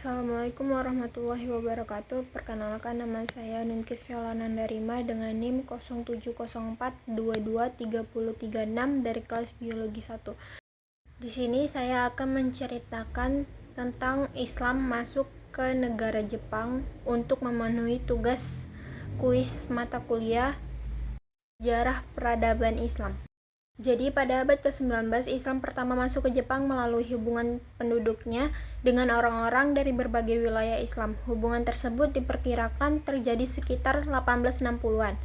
Assalamualaikum warahmatullahi wabarakatuh. Perkenalkan, nama saya Nunkif Yolanandarima dengan NIM 0704223036 dari kelas Biologi 1. Di sini saya akan menceritakan tentang Islam masuk ke negara Jepang untuk memenuhi tugas kuis mata kuliah Sejarah Peradaban Islam. Jadi pada abad ke-19, Islam pertama masuk ke Jepang melalui hubungan penduduknya dengan orang-orang dari berbagai wilayah Islam. Hubungan tersebut diperkirakan terjadi sekitar 1860-an.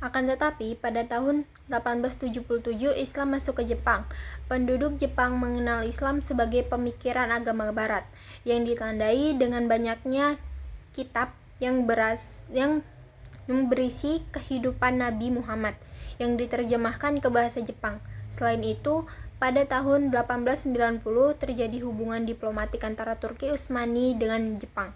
Akan tetapi, pada tahun 1877 Islam masuk ke Jepang. Penduduk Jepang mengenal Islam sebagai pemikiran agama barat, yang ditandai dengan banyaknya kitab yang berisi kehidupan Nabi Muhammad yang diterjemahkan ke bahasa Jepang. Selain itu, pada tahun 1890 terjadi hubungan diplomatik antara Turki Utsmani dengan Jepang.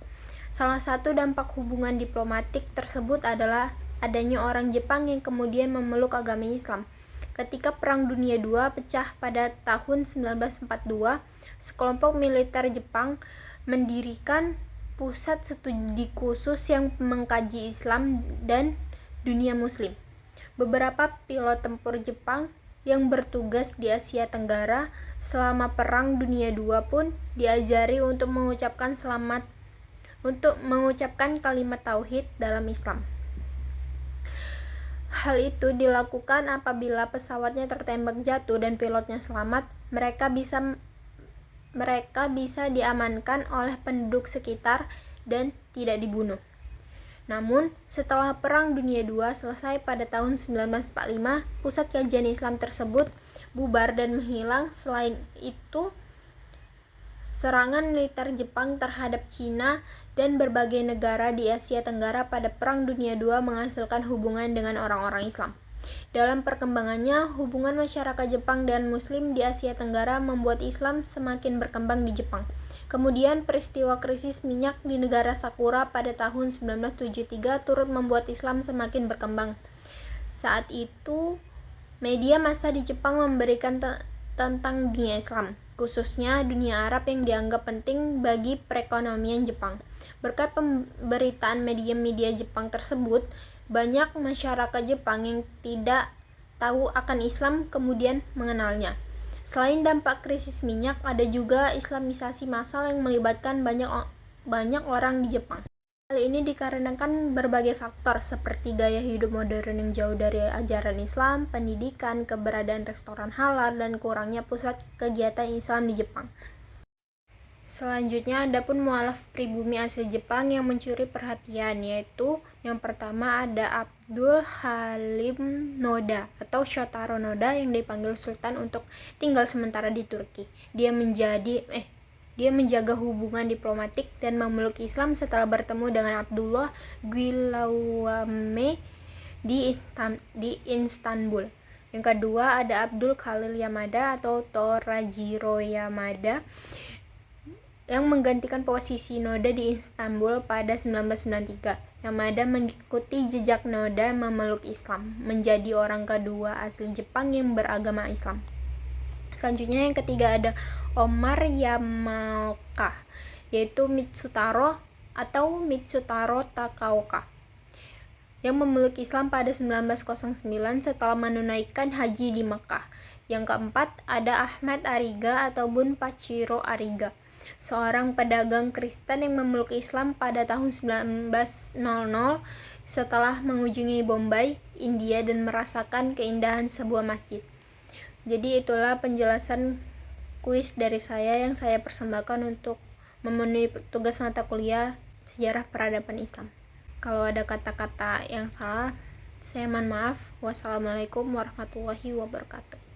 Salah satu dampak hubungan diplomatik tersebut adalah adanya orang Jepang yang kemudian memeluk agama Islam. Ketika Perang Dunia II pecah pada tahun 1942, sekelompok militer Jepang mendirikan pusat studi khusus yang mengkaji Islam dan dunia Muslim. Beberapa pilot tempur Jepang yang bertugas di Asia Tenggara selama Perang Dunia II pun diajari untuk mengucapkan kalimat tauhid dalam Islam. Hal itu dilakukan apabila pesawatnya tertembak jatuh dan pilotnya selamat, mereka bisa diamankan oleh penduduk sekitar dan tidak dibunuh. Namun, setelah Perang Dunia II selesai pada tahun 1945, pusat kajian Islam tersebut bubar dan menghilang. Selain itu, serangan militer Jepang terhadap Cina dan berbagai negara di Asia Tenggara pada Perang Dunia II menghasilkan hubungan dengan orang-orang Islam. Dalam perkembangannya, hubungan masyarakat Jepang dan Muslim di Asia Tenggara membuat Islam semakin berkembang di Jepang. Kemudian peristiwa krisis minyak di negara Sakura pada tahun 1973 turut membuat Islam semakin berkembang. Saat itu, media massa di Jepang memberikan tentang dunia Islam, khususnya dunia Arab yang dianggap penting bagi perekonomian Jepang. Berkat pemberitaan media-media Jepang tersebut, banyak masyarakat Jepang yang tidak tahu akan Islam kemudian mengenalnya. Selain dampak krisis minyak, ada juga islamisasi massal yang melibatkan banyak orang di Jepang. Hal ini dikarenakan berbagai faktor seperti gaya hidup modern yang jauh dari ajaran Islam, pendidikan, keberadaan restoran halal, dan kurangnya pusat kegiatan Islam di Jepang. Selanjutnya, ada pun mualaf pribumi asli Jepang yang mencuri perhatian, yaitu yang pertama ada Abdul Halim Noda atau Shotaro Noda yang dipanggil Sultan untuk tinggal sementara di Turki. Dia menjaga hubungan diplomatik dan memeluk Islam setelah bertemu dengan Abdullah Gülavame di Istanbul. Yang kedua ada Abdul Khalil Yamada atau Torajiro Yamada yang menggantikan posisi Noda di Istanbul pada 1993. Yamada mengikuti jejak Noda memeluk Islam, menjadi orang kedua asli Jepang yang beragama Islam. Selanjutnya yang ketiga ada Omar Yamaoka, yaitu Mitsutaro Takaoka, yang memeluk Islam pada 1909 setelah menunaikan haji di Makkah. Yang keempat ada Ahmad Ariga atau Bun Pachiro Ariga, seorang pedagang Kristen yang memeluk Islam pada tahun 1900 setelah mengunjungi Bombay, India dan merasakan keindahan sebuah masjid. Jadi itulah penjelasan kuis dari saya yang saya persembahkan untuk memenuhi tugas mata kuliah Sejarah Peradaban Islam. Kalau ada kata-kata yang salah, saya mohon maaf. Wassalamualaikum warahmatullahi wabarakatuh.